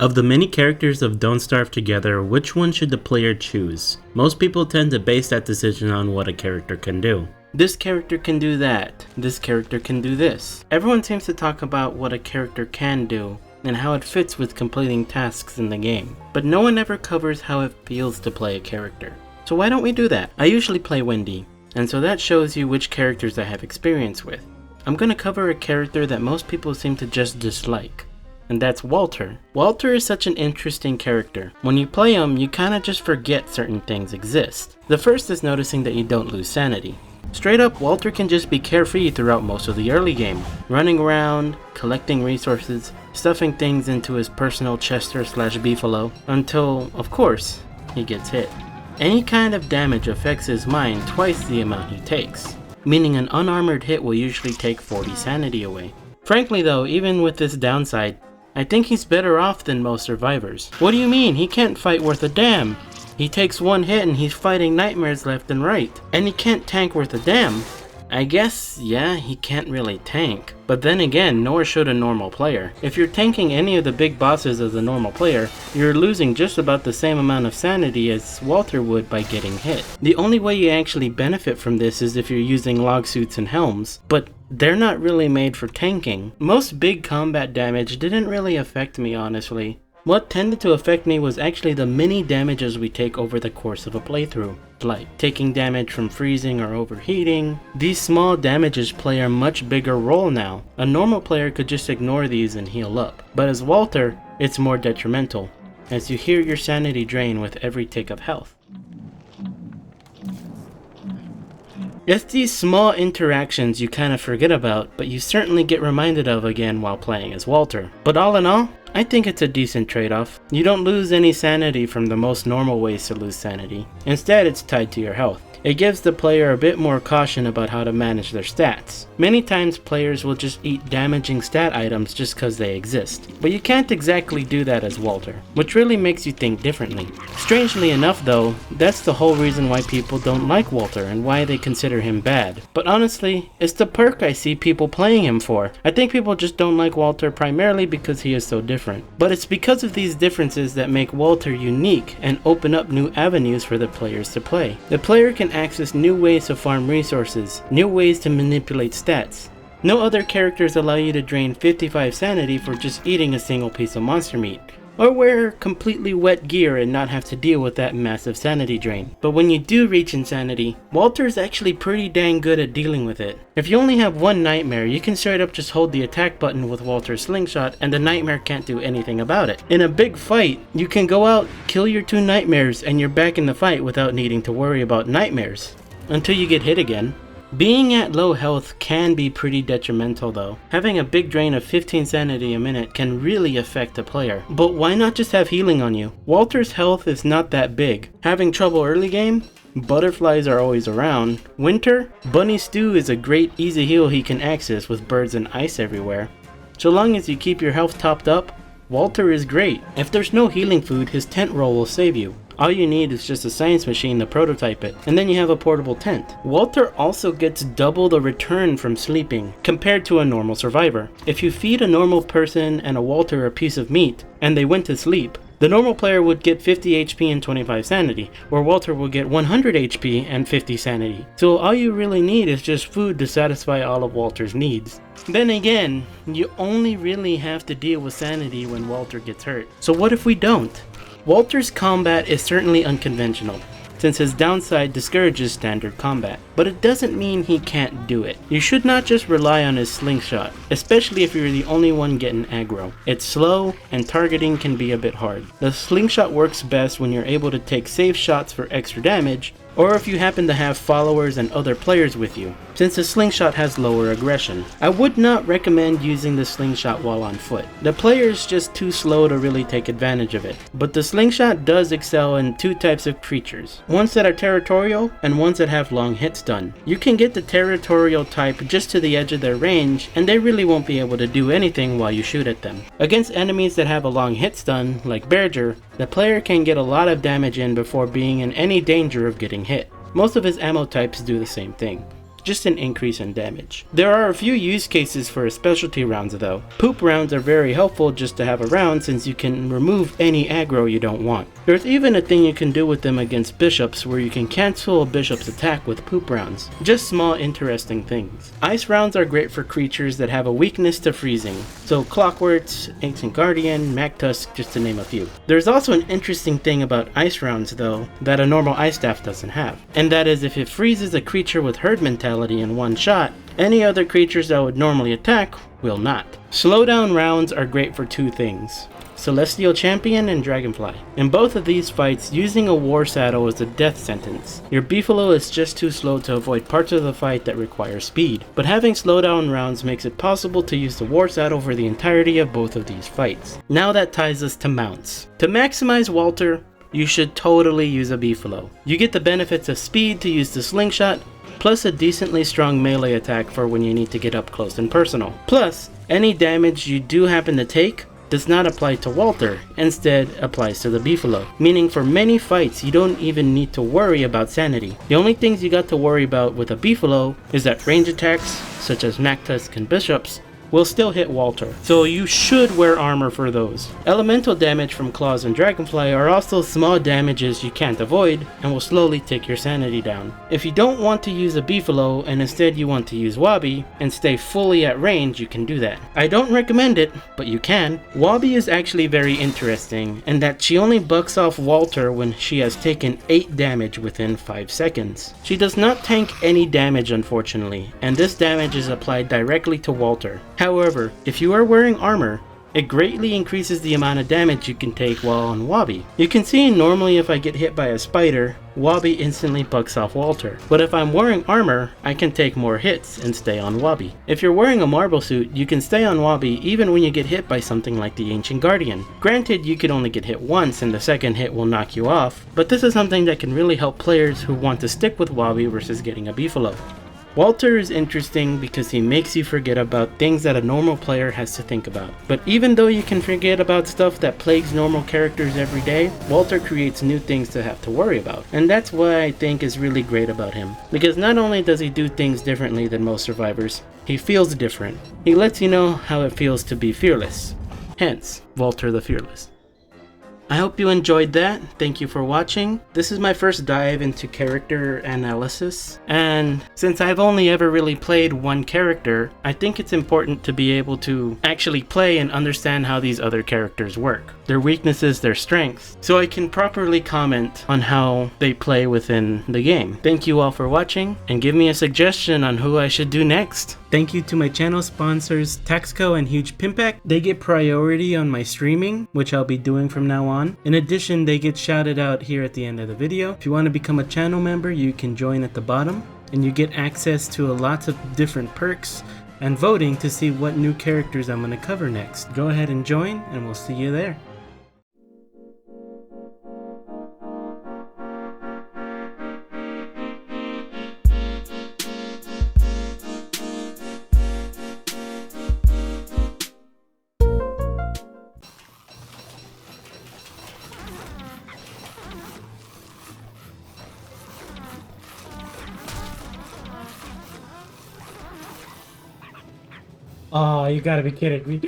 Of the many characters of Don't Starve Together, which one should the player choose? Most people tend to base that decision on what a character can do. This character can do that, this character can do this. Everyone seems to talk about what a character can do and how it fits with completing tasks in the game, but no one ever covers how it feels to play a character. So why don't we do that? I usually play Wendy, and so that shows you which characters I have experience with. I'm gonna cover a character that most people seem to just dislike, and that's Walter. Walter is such an interesting character. When you play him, you kinda just forget certain things exist. The first is noticing that you don't lose sanity. Straight up, Walter can just be carefree throughout most of the early game, running around, collecting resources, stuffing things into his personal Chester/Beefalo, until, of course, he gets hit. Any kind of damage affects his mind twice the amount he takes, meaning an unarmored hit will usually take 40 sanity away. Frankly though, even with this downside, I think he's better off than most survivors. What do you mean? He can't fight worth a damn. He takes one hit and he's fighting nightmares left and right. And he can't tank worth a damn. I guess, yeah, he can't really tank. But then again, nor should a normal player. If you're tanking any of the big bosses as a normal player, you're losing just about the same amount of sanity as Walter would by getting hit. The only way you actually benefit from this is if you're using log suits and helms, but they're not really made for tanking. Most big combat damage didn't really affect me, honestly. What tended to affect me was actually the mini damages we take over the course of a playthrough, like taking damage from freezing or overheating. These small damages play a much bigger role now. A normal player could just ignore these and heal up, but as Walter, it's more detrimental, as you hear your sanity drain with every tick of health. It's these small interactions you kind of forget about, but you certainly get reminded of again while playing as Walter. But all in all, I think it's a decent trade-off. You don't lose any sanity from the most normal ways to lose sanity. Instead, it's tied to your health. It gives the player a bit more caution about how to manage their stats. Many times players will just eat damaging stat items just cause they exist. But you can't exactly do that as Walter, which really makes you think differently. Strangely enough though, that's the whole reason why people don't like Walter and why they consider him bad. But honestly, it's the perk I see people playing him for. I think people just don't like Walter primarily because he is so different. But it's because of these differences that make Walter unique and open up new avenues for the players to play. The player can access new ways to farm resources, new ways to manipulate stats. No other characters allow you to drain 55 sanity for just eating a single piece of monster meat, or wear completely wet gear and not have to deal with that massive sanity drain. But when you do reach insanity, Walter's actually pretty dang good at dealing with it. If you only have one nightmare, you can straight up just hold the attack button with Walter's slingshot and the nightmare can't do anything about it. In a big fight, you can go out, kill your 2 nightmares, and you're back in the fight without needing to worry about nightmares. Until you get hit again. Being at low health can be pretty detrimental though. Having a big drain of 15 sanity a minute can really affect a player. But why not just have healing on you? Walter's health is not that big. Having trouble early game? Butterflies are always around. Winter? Bunny Stew is a great easy heal he can access with birds and ice everywhere. So long as you keep your health topped up, Walter is great. If there's no healing food, his tent roll will save you. All you need is just a science machine to prototype it, and then you have a portable tent. Walter also gets double the return from sleeping, compared to a normal survivor. If you feed a normal person and a Walter a piece of meat, and they went to sleep, the normal player would get 50 HP and 25 sanity, where Walter will get 100 HP and 50 sanity. So all you really need is just food to satisfy all of Walter's needs. Then again, you only really have to deal with sanity when Walter gets hurt. So what if we don't? Walter's combat is certainly unconventional, since his downside discourages standard combat, but it doesn't mean he can't do it. You should not just rely on his slingshot, especially if you're the only one getting aggro. It's slow, and targeting can be a bit hard. The slingshot works best when you're able to take safe shots for extra damage, or if you happen to have followers and other players with you, since the slingshot has lower aggression. I would not recommend using the slingshot while on foot. The player is just too slow to really take advantage of it. But the slingshot does excel in 2 types of creatures, ones that are territorial and ones that have long hit stun. You can get the territorial type just to the edge of their range and they really won't be able to do anything while you shoot at them. Against enemies that have a long hit stun, like Berger, the player can get a lot of damage in before being in any danger of getting hit. Most of his ammo types do the same thing. just an increase in damage. There are a few use cases for specialty rounds though. Poop rounds are very helpful just to have around since you can remove any aggro you don't want. There's even a thing you can do with them against bishops where you can cancel a bishop's attack with poop rounds. Just small interesting things. Ice rounds are great for creatures that have a weakness to freezing, so Clockworks, Ancient Guardian, Magtusk, just to name a few. There's also an interesting thing about ice rounds though that a normal ice staff doesn't have, and that is if it freezes a creature with herd mentality in one shot, any other creatures that would normally attack will not. Slowdown rounds are great for two things: Celestial Champion and Dragonfly. In both of these fights, using a War Saddle is a death sentence. Your Beefalo is just too slow to avoid parts of the fight that require speed, but having slowdown rounds makes it possible to use the War Saddle for the entirety of both of these fights. Now that ties us to mounts. To maximize Walter, you should totally use a Beefalo. You get the benefits of speed to use the slingshot, plus a decently strong melee attack for when you need to get up close and personal. Plus, any damage you do happen to take does not apply to Walter, instead applies to the Beefalo, meaning for many fights you don't even need to worry about sanity. The only things you got to worry about with a Beefalo is that range attacks, such as Magtusk and Bishops, will still hit Walter, so you should wear armor for those. Elemental damage from Claws and Dragonfly are also small damages you can't avoid and will slowly take your sanity down. If you don't want to use a Beefalo and instead you want to use Wabi and stay fully at range, you can do that. I don't recommend it, but you can. Wabi is actually very interesting in that she only bucks off Walter when she has taken 8 damage within 5 seconds. She does not tank any damage unfortunately, and this damage is applied directly to Walter. However, if you are wearing armor, it greatly increases the amount of damage you can take while on Wabi. You can see normally if I get hit by a spider, Wabi instantly bucks off Walter. But if I'm wearing armor, I can take more hits and stay on Wabi. If you're wearing a marble suit, you can stay on Wabi even when you get hit by something like the Ancient Guardian. Granted, you could only get hit once and the second hit will knock you off, but this is something that can really help players who want to stick with Wabi versus getting a Beefalo. Walter is interesting because he makes you forget about things that a normal player has to think about. But even though you can forget about stuff that plagues normal characters every day, Walter creates new things to have to worry about. And that's what I think is really great about him. Because not only does he do things differently than most survivors, he feels different. He lets you know how it feels to be fearless. Hence, Walter the Fearless. I hope you enjoyed that. Thank you for watching. This is my first dive into character analysis, and since I've only ever really played one character, I think it's important to be able to actually play and understand how these other characters work, their weaknesses, their strengths, so I can properly comment on how they play within the game. Thank you all for watching, and give me a suggestion on who I should do next. Thank you to my channel sponsors, Taxco and Huge Pimpact. They get priority on my streaming, which I'll be doing from now on. In addition, they get shouted out here at the end of the video. If you want to become a channel member, you can join at the bottom, and you get access to lots of different perks and voting to see what new characters I'm going to cover next. Go ahead and join, and we'll see you there. Oh, you gotta be kidding me.